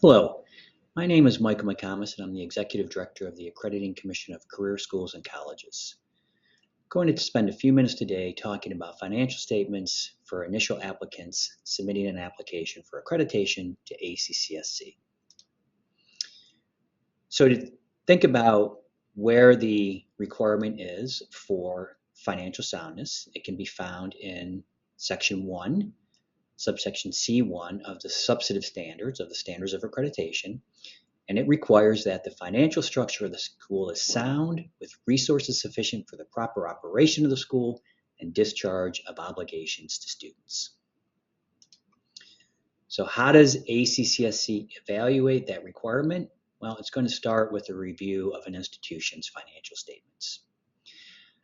Hello, my name is Michael McComas and I'm the Executive Director of the Accrediting Commission of Career Schools and Colleges. I'm going to spend a few minutes today talking about financial statements for initial applicants submitting an application for accreditation to ACCSC. So to think about where the requirement is for financial soundness, it can be found in Section 1, subsection C1 of the substantive standards of the Standards of Accreditation, and it requires that the financial structure of the school is sound with resources sufficient for the proper operation of the school and discharge of obligations to students. So how does ACCSC evaluate that requirement? Well, it's going to start with a review of an institution's financial statements.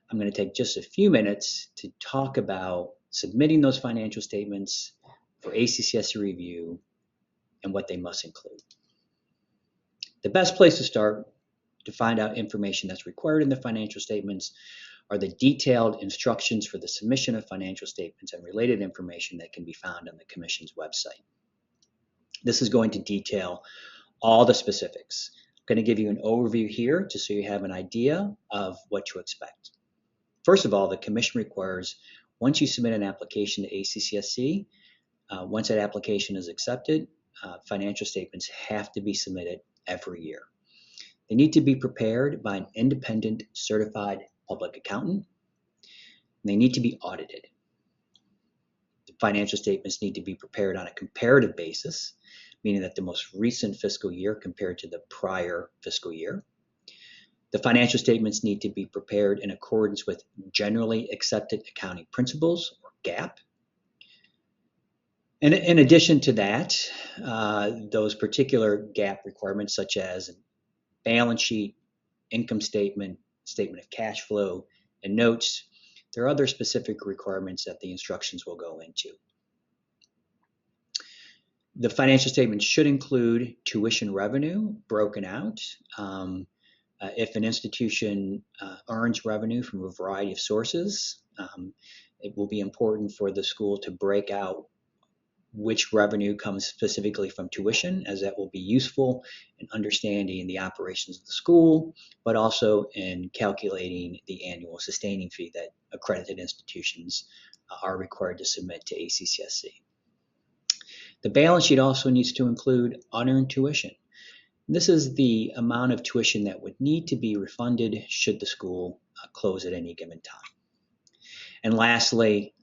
I'm going to take just a few minutes to talk about submitting those financial statements for ACCSC review and what they must include. The best place to start to find out information that's required in the financial statements are the detailed instructions for the submission of financial statements and related information that can be found on the Commission's website. This is going to detail all the specifics. I'm going to give you an overview here just so you have an idea of what to expect. First of all, the Commission requires once you submit an application to ACCSC, once that application is accepted, financial statements have to be submitted every year. They need to be prepared by an independent certified public accountant. And they need to be audited. The financial statements need to be prepared on a comparative basis, meaning that the most recent fiscal year compared to the prior fiscal year. The financial statements need to be prepared in accordance with generally accepted accounting principles, or GAAP. And in addition to that, those particular GAAP requirements such as balance sheet, income statement, statement of cash flow, and notes, there are other specific requirements that the instructions will go into. The financial statement should include tuition revenue broken out. If an institution earns revenue from a variety of sources, it will be important for the school to break out which revenue comes specifically from tuition, as that will be useful in understanding the operations of the school, but also in calculating the annual sustaining fee that accredited institutions are required to submit to ACCSC. The balance sheet also needs to include unearned tuition. This is the amount of tuition that would need to be refunded should the school close at any given time. And lastly,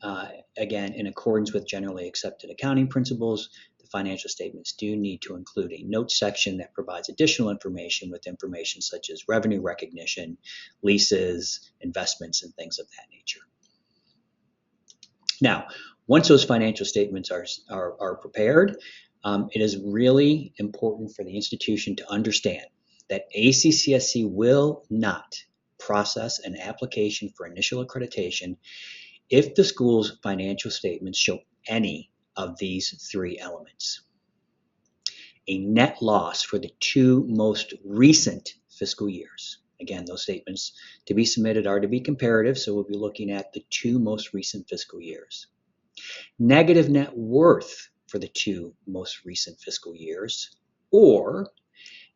again, in accordance with generally accepted accounting principles, the financial statements do need to include a notes section that provides additional information with information such as revenue recognition, leases, investments, and things of that nature. Now, once those financial statements are prepared, it is really important for the institution to understand that ACCSC will not process an application for initial accreditation if the school's financial statements show any of these three elements. A net loss for the two most recent fiscal years. Again, those statements to be submitted are to be comparative, so we'll be looking at the two most recent fiscal years. Negative net worth for the two most recent fiscal years, or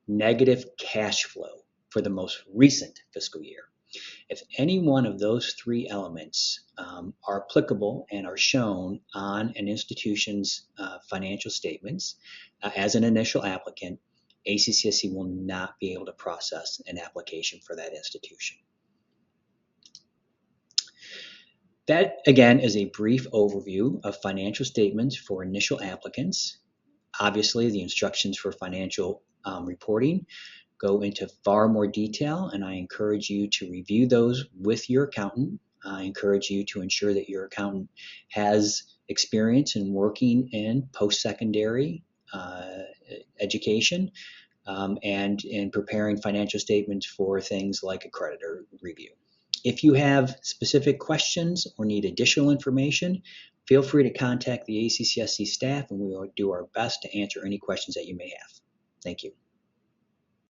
negative cash flow for the most recent fiscal year. If any one of those three elements are applicable and are shown on an institution's financial statements as an initial applicant, ACCSC will not be able to process an application for that institution. That, again, is a brief overview of financial statements for initial applicants. Obviously, the instructions for financial reporting go into far more detail, and I encourage you to review those with your accountant. I encourage you to ensure that your accountant has experience in working in post-secondary education and in preparing financial statements for things like a creditor review. If you have specific questions or need additional information, feel free to contact the ACCSC staff and we will do our best to answer any questions that you may have. Thank you.